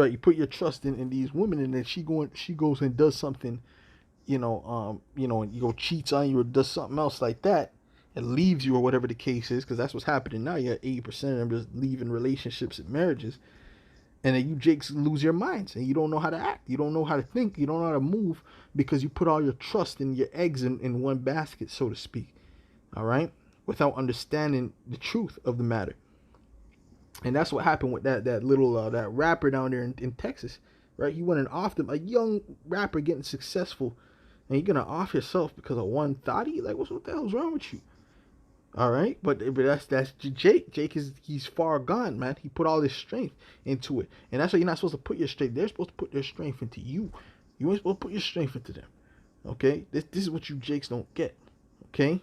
right? You put your trust in these women, and then she goes and does something, and you go cheats on you or does something else like that, and leaves you or whatever the case is, because that's what's happening now. You got 80% of them just leaving relationships and marriages, and then you jakes lose your minds, and you don't know how to act, you don't know how to think, you don't know how to move, because you put all your trust and your eggs in one basket, so to speak. All right, without understanding the truth of the matter. And that's what happened with that little that rapper down there in Texas, right? He went and off them, a young rapper getting successful, and you're gonna off yourself because of one thotty? Like, what the hell's wrong with you? All right, but that's Jake. Jake he's far gone, man. He put all his strength into it, and that's why you're not supposed to put your strength. They're supposed to put their strength into you. You ain't supposed to put your strength into them. Okay, this is what you Jakes don't get. Okay,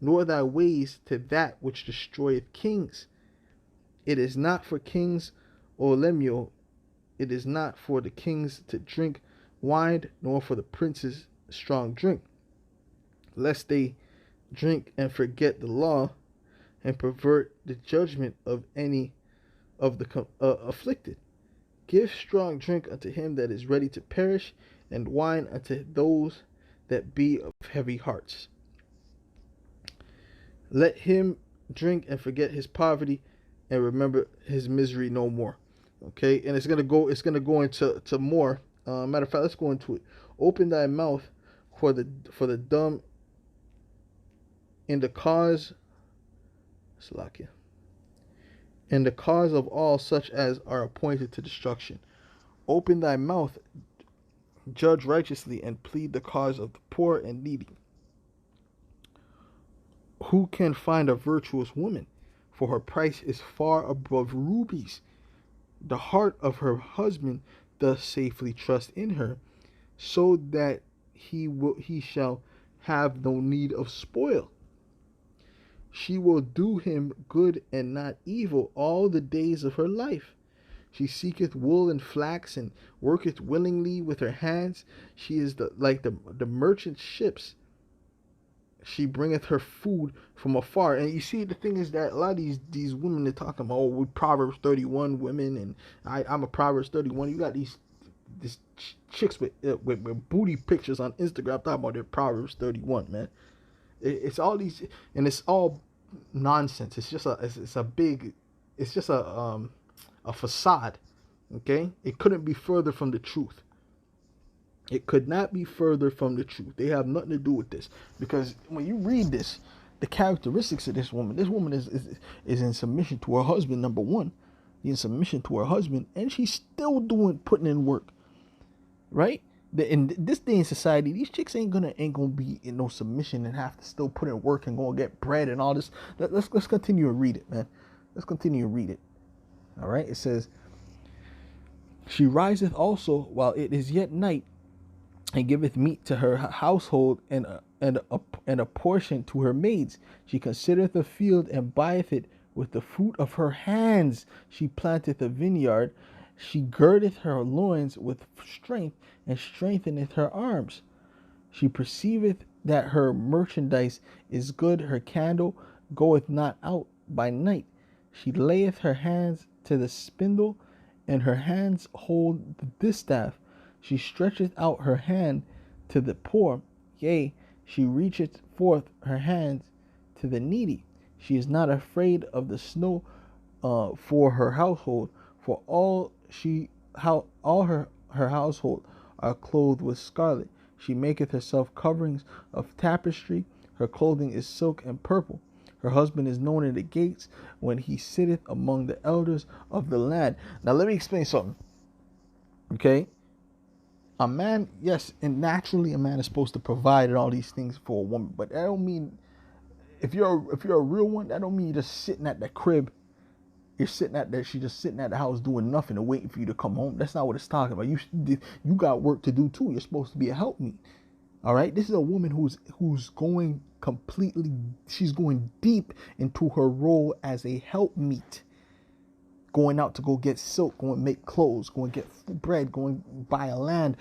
nor thy ways to that which destroyeth kings. It is not for kings or Lemuel. It is not for the kings to drink wine, nor for the princes strong drink, lest they drink and forget the law, and pervert the judgment of any of the afflicted. Give strong drink unto him that is ready to perish, and wine unto those that be of heavy hearts. Let him drink and forget his poverty, and remember his misery no more. Okay, and it's gonna go into more. Matter of fact, let's go into it. Open thy mouth for the dumb in the cause, Salakia, in the cause of all such as are appointed to destruction. Open thy mouth, judge righteously, and plead the cause of the poor and needy. Who can find a virtuous woman? For her price is far above rubies. The heart of her husband doth safely trust in her, so that he shall have no need of spoil. She will do him good and not evil all the days of her life. She seeketh wool and flax, and worketh willingly with her hands. She is like the merchant ships. She bringeth her food from afar. And you see, the thing is that a lot of these women, they're talking about, we Proverbs 31 women, and I'm a Proverbs 31. You got these chicks with booty pictures on Instagram talking about their Proverbs 31, man. It's all these, and it's all nonsense. It's just a facade. Okay, it couldn't be further from the truth. It could not be further from the truth. They have nothing to do with this, because when you read this, the characteristics of this woman is in submission to her husband. Number one, in submission to her husband, and she's still putting in work, right? In this day in society, these chicks ain't gonna be in no submission and have to still put in work and go and get bread and all this. Let's continue to read it, man. Let's continue to read it. All right. It says, she riseth also while it is yet night, and giveth meat to her household, and a portion to her maids. She considereth the field and buyeth it with the fruit of her hands. She planteth a vineyard. She girdeth her loins with strength, and strengtheneth her arms. She perceiveth that her merchandise is good. Her candle goeth not out by night. She layeth her hands to the spindle, and her hands hold the distaff. She stretcheth out her hand to the poor, yea, she reacheth forth her hands to the needy. She is not afraid of the snow for her household, for all her household are clothed with scarlet. She maketh herself coverings of tapestry. Her clothing is silk and purple. Her husband is known in the gates when he sitteth among the elders of the land. Now let me explain something. Okay? A man, yes, and naturally a man is supposed to provide all these things for a woman, but that don't mean, if you're a real one, that don't mean you're just sitting at the crib. You're sitting at there, she's just sitting at the house doing nothing and waiting for you to come home. That's not what it's talking about. You got work to do too. You're supposed to be a helpmeet. All right, this is a woman who's going completely. She's going deep into her role as a helpmeet. Going out to go get silk, going make clothes, going get bread, going buy a land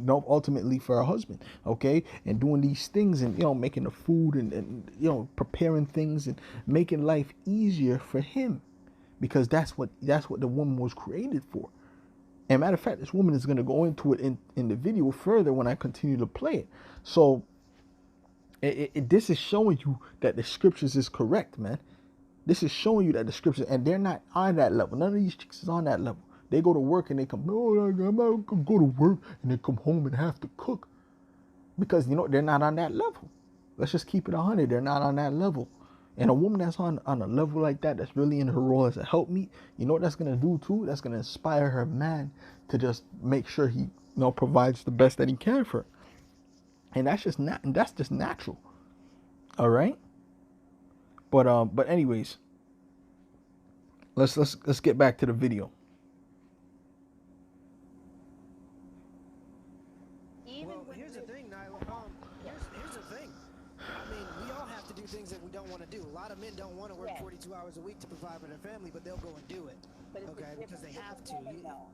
ultimately for her husband, okay, and doing these things, and making the food, and preparing things and making life easier for him, because that's what the woman was created for. And matter of fact, this woman is going to go into it in the video further when I continue to play it. So this is showing you that the scriptures is correct, man. This is showing you that the scriptures, and they're not on that level. None of these chicks is on that level. They go to work and they come, no, I'm not gonna go to work, and they come home and have to cook. Because, you know, they're not on that level. Let's just keep it 100. They're not on that level. And a woman that's on a level like that, that's really in her role as a helpmeet, you know what that's going to do too? That's going to inspire her man to just make sure he, you know, provides the best that he can for her. And that's just natural. All right? But anyways, let's get back to the video. Well, here's the thing, Nyla. Here's the thing. I mean, we all have to do things that we don't want to do. A lot of men don't want to work 42 hours a week to provide for their family, but they'll go and do it. Okay, because they have to.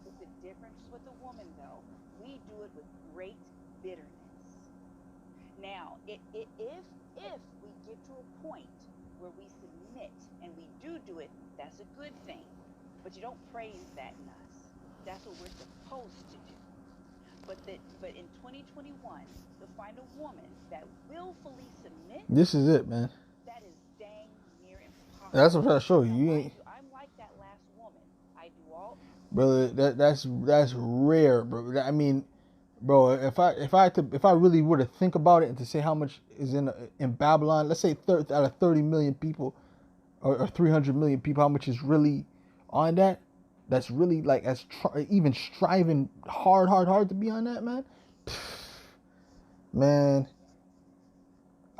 It's the difference with a woman, though. We do it with great bitterness. Now, if we get to a point where we submit and we do it, that's a good thing. But you don't praise that in us. That's what we're supposed to do. But in 2021, to find a woman that willfully submits, this is it, man. That is dang near impossible. That's what I'm trying to show you. You ain't. I'm like that last woman. I do all. Brother, that's rare, bro. I mean, bro, if I really were to think about it and to say how much is in Babylon, let's say out of 30 million people or 300 million people, how much is really on that? That's really like even striving hard to be on that, man. Man,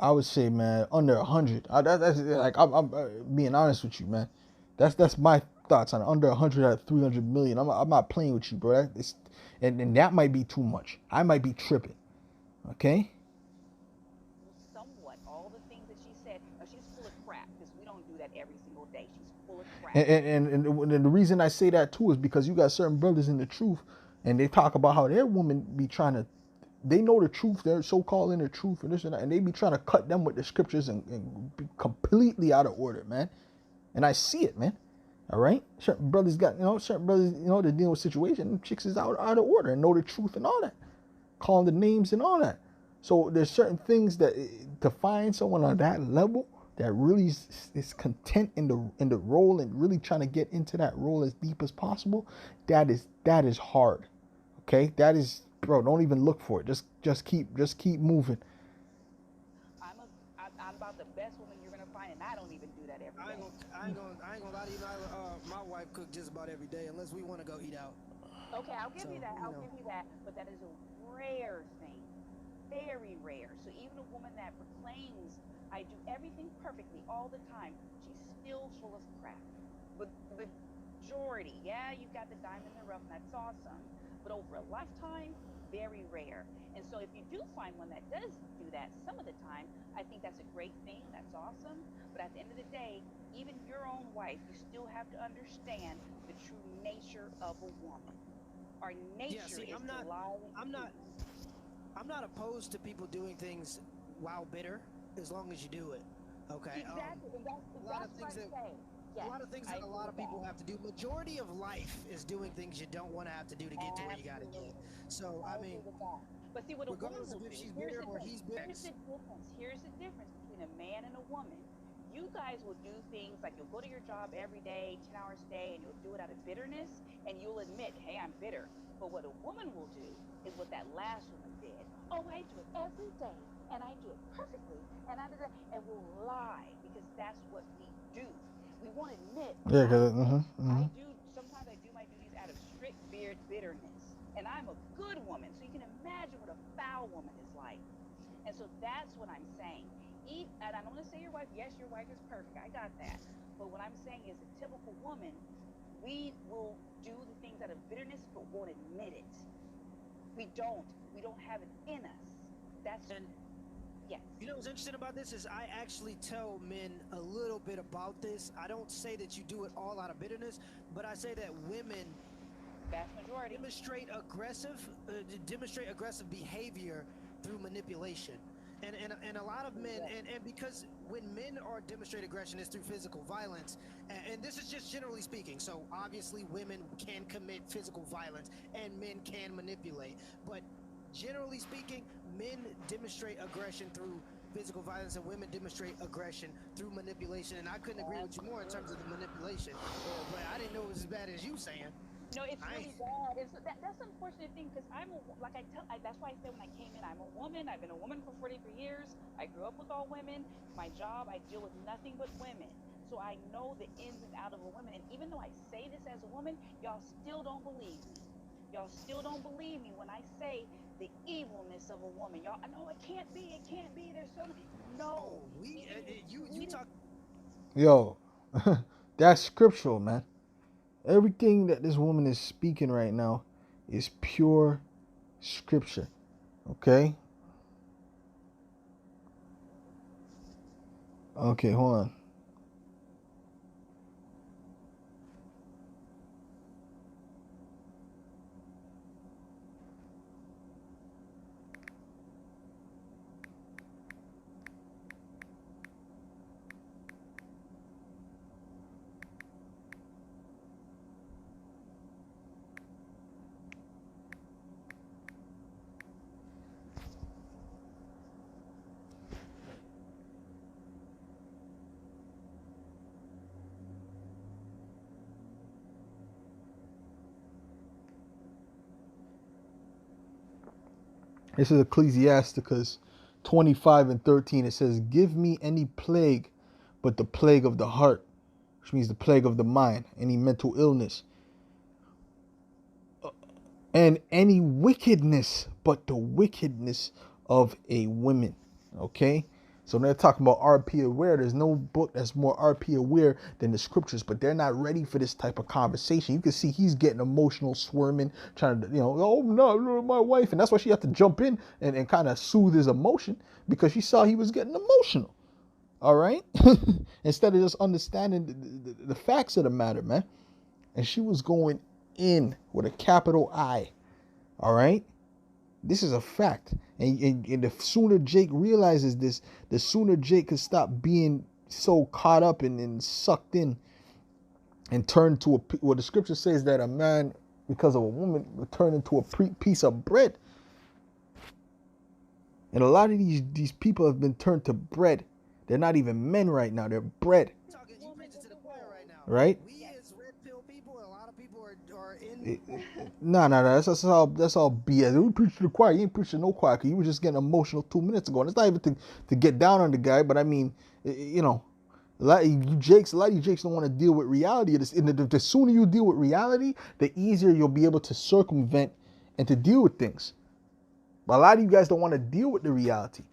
I would say, man, under 100. That's like I'm being honest with you, man. That's my thoughts on it. Under 100 out of 300 million. I'm not playing with you, bro. And that might be too much. I might be tripping. Okay. Somewhat all the things that she said. She's full of crap because we don't do that every single day. She's full of crap. And the reason I say that too is because you got certain brothers in the truth, and they talk about how their women be trying to. They know the truth. They're so-called in the truth and this and that, and they be trying to cut them with the scriptures and be completely out of order, man. And I see it, man. All right, certain brothers got, certain brothers, they're dealing with situation. Chicks is out of order and know the truth and all that, calling the names and all that. So there's certain things that to find someone on that level that really is content in the role and really trying to get into that role as deep as possible. That is hard. Okay, that is, bro. Don't even look for it. Just keep moving. I'm about the best woman you're gonna find, and I don't even do that every day. I ain't gonna lie to you, Nyla. My wife cooks just about every day, unless we want to go eat out. Okay, I'll give you that. Give you that. But that is a rare thing, very rare. So even a woman that proclaims I do everything perfectly all the time, she's still full of crap. But the majority, yeah, you've got the diamond in the rough, and that's awesome. But over a lifetime, very rare. And so if you do find one that does do that some of the time, I think that's a great thing. That's awesome. But at the end of the day, even your own wife, you still have to understand the true nature of a woman. Our nature is to lie. I'm not opposed to people doing things while bitter, as long as you do it. Okay. Exactly. A lot of things that a lot of people have to do. Majority of life is doing things you don't want to have to do to get to where you got to get. So I mean, but see, what regardless of if she's bitter or he's bitter, here's the difference between a man and a woman. You guys will do things like you'll go to your job every day, 10 hours a day, and you'll do it out of bitterness, and you'll admit, hey, I'm bitter. But what a woman will do is what that last woman did. Oh, I do it every day, and I do it perfectly, and we'll lie because that's what we do. We won't admit. Yeah, because Sometimes I do my duties out of strict bitterness, and I'm a good woman. So you can imagine what a foul woman is like. And so that's what I'm saying. And I don't want to say your wife. Yes, your wife is perfect. I got that. But what I'm saying is, a typical woman, we will do the things out of bitterness, but won't admit it. We don't have it in us. Yes. You know what's interesting about this is I actually tell men a little bit about this. I don't say that you do it all out of bitterness, but I say that women vast majority demonstrate aggressive behavior through manipulation. And a lot of men, and because when men are demonstrate aggression is through physical violence, and this is just generally speaking. So obviously women can commit physical violence and men can manipulate, but generally speaking, men demonstrate aggression through physical violence and women demonstrate aggression through manipulation. And I couldn't agree with you more in terms of the manipulation, but I didn't know it was as bad as you saying. No, it's really bad. That's the unfortunate thing because that's why I said when I came in, I'm a woman. I've been a woman for 43 years. I grew up with all women. My job, I deal with nothing but women. So I know the ins and out of a woman. And even though I say this as a woman, y'all still don't believe me. Y'all still don't believe me when I say the evilness of a woman. Y'all, I know it can't be. It can't be. There's so many. No, you talk. Yo, that's scriptural, man. Everything that this woman is speaking right now is pure scripture. Okay? Okay, hold on. This is Ecclesiasticus 25:13. It says, "Give me any plague but the plague of the heart," which means the plague of the mind, any mental illness, and any wickedness but the wickedness of a woman. Okay? So they're talking about RP aware. There's no book that's more RP aware than the scriptures, but they're not ready for this type of conversation. You can see he's getting emotional, squirming, trying to, oh no, my wife. And that's why she had to jump in and kind of soothe his emotion because she saw he was getting emotional. All right? Instead of just understanding the facts of the matter, man. And she was going in with a capital I. All right? This is a fact. And the sooner Jake realizes this, the sooner Jake can stop being so caught up and sucked in and turn to the scripture says that a man, because of a woman, will turn into a piece of bread. And a lot of these people have been turned to bread. They're not even men right now. They're bread. You preaching to the choir right now. Right? We as red pill people, a lot of people are in. No. That's all BS. You preach to the choir. You ain't preaching no choir. Cause you were just getting emotional 2 minutes ago. And it's not even to get down on the guy, but I mean, a lot of you Jakes don't want to deal with reality. The sooner you deal with reality, the easier you'll be able to circumvent and to deal with things. But a lot of you guys don't want to deal with the reality.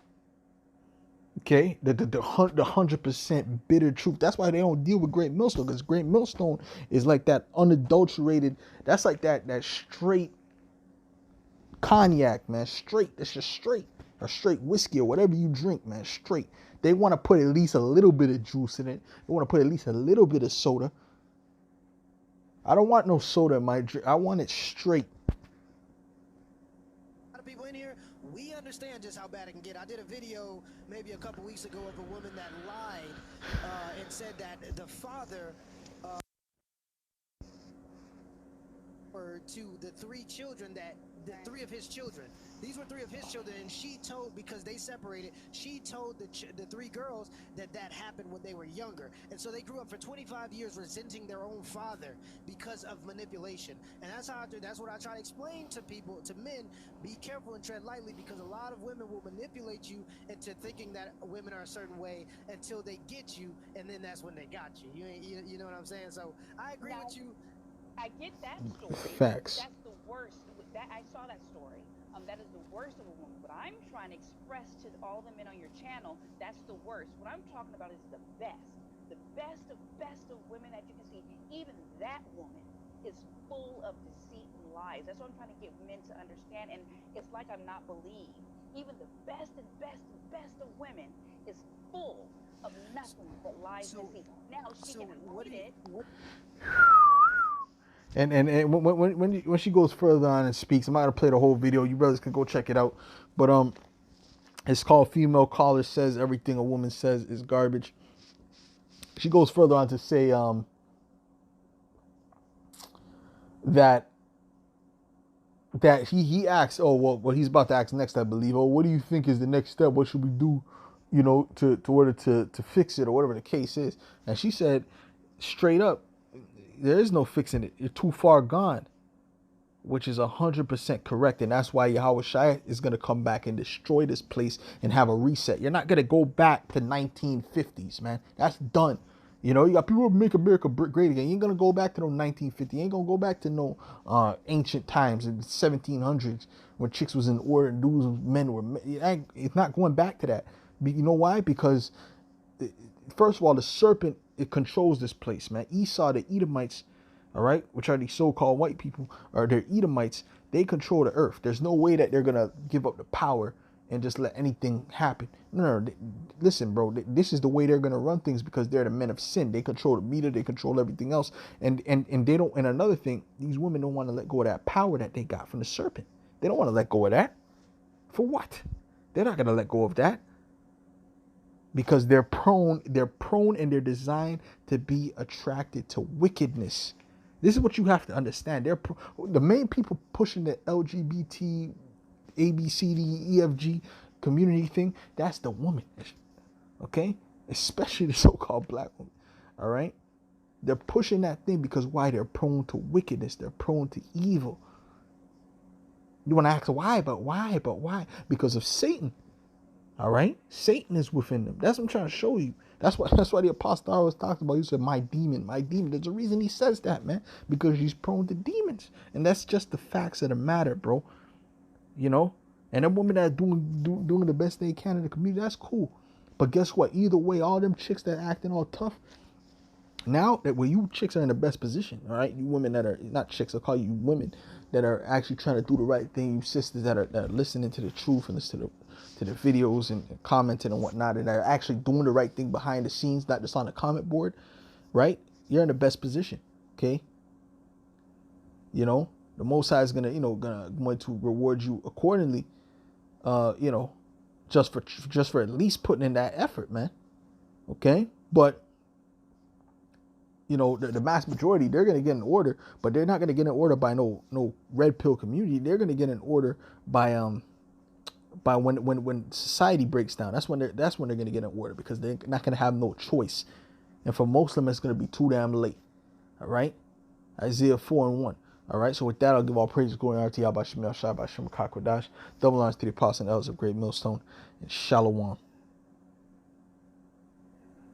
Okay, the 100% bitter truth. That's why they don't deal with Great Millstone, because Great Millstone is like that unadulterated. That's like that straight cognac, man. Straight. That's just straight, or straight whiskey, or whatever you drink, man. Straight. They want to put at least a little bit of juice in it. They want to put at least a little bit of soda. I don't want no soda in my drink. I want it straight. A lot of people in here, we understand just how bad it can get. I did a video maybe a couple weeks ago of a woman that lied and said that the father to the three children the three of his children. These were three of his children, and she told, because they separated, she told the three girls that happened when they were younger. And so they grew up for 25 years resenting their own father because of manipulation. And that's what I try to explain to people, to men. Be careful and tread lightly, because a lot of women will manipulate you into thinking that women are a certain way until they get you, and then that's when they got you. You know what I'm saying? So I agree with you. I get that story. Facts. That's the worst. I saw that story. That is the worst of a woman. But I'm trying to express to all the men on your channel, that's the worst. What I'm talking about is the best. The best of women that you can see. Even that woman is full of deceit and lies. That's what I'm trying to get men to understand. And it's like I'm not believed. Even the best of women is full of nothing but lies and deceit. Now she can hide it. And when she goes further on and speaks, I'm not gonna play the whole video. You brothers can go check it out. But It's called Female Caller Says Everything a Woman Says is Garbage. She goes further on to say that he asks, oh, well, what he's about to ask next, I believe, oh, what do you think is the next step? What should we do, to order to fix it, or whatever the case is? And she said, straight up, there is no fixing it. You're too far gone, which is 100% correct. And that's why Yahweh Shai is going to come back and destroy this place and have a reset. You're not going to go back to 1950s, man. That's done. You got people who make America great again. You ain't going to go back to no 1950. You ain't going to go back to no ancient times in the 1700s when chicks was in order and dudes and men were. It's not going back to that. You know why? Because, first of all, the serpent, it controls this place, man. Esau, the Edomites, all right, which are these so-called white people, or they're Edomites, they control the earth. There's no way that they're going to give up the power and just let anything happen. No, listen, bro, this is the way they're going to run things, because they're the men of sin. They control the media, they control everything else. And they don't, and another thing, these women don't want to let go of that power that they got from the serpent. They don't want to let go of that. For what? They're not going to let go of that. Because they're prone and they're designed to be attracted to wickedness. This is what you have to understand. The main people pushing the LGBT, ABCD, EFG community thing, that's the woman. Okay? Especially the so-called black woman. All right? They're pushing that thing because why? They're prone to wickedness. They're prone to evil. You want to ask why? But why? Because of Satan. All right? Satan is within them. That's what I'm trying to show you. That's why the apostle always talks about. He said, my demon. There's a reason he says that, man. Because he's prone to demons. And that's just the facts of the matter, bro. And a woman that's doing the best they can in the community, that's cool. But guess what? Either way, all them chicks that acting all tough, now that you chicks are in the best position, all right? You women that are not chicks, I'll call you women that are actually trying to do the right thing. You sisters that are listening to the truth and listen to the videos and commenting and whatnot, and are actually doing the right thing behind the scenes, not just on the comment board, right? You're in the best position, okay? The Most High is going to reward you accordingly, just for at least putting in that effort, man. Okay, but the mass majority, they're going to get an order, but they're not going to get an order by no red pill community. They're going to get an order by when society breaks down. That's when they're going to get an order, because they're not going to have no choice. And for most of them, it's going to be too damn late. All right, Isaiah 4:1. All right, so with that, I'll give all praises, glory, and honor to Yahweh Shem El Shai, Bashem Kakwadash, double honors to the apostles and elders of Great Millstone, and Shalom.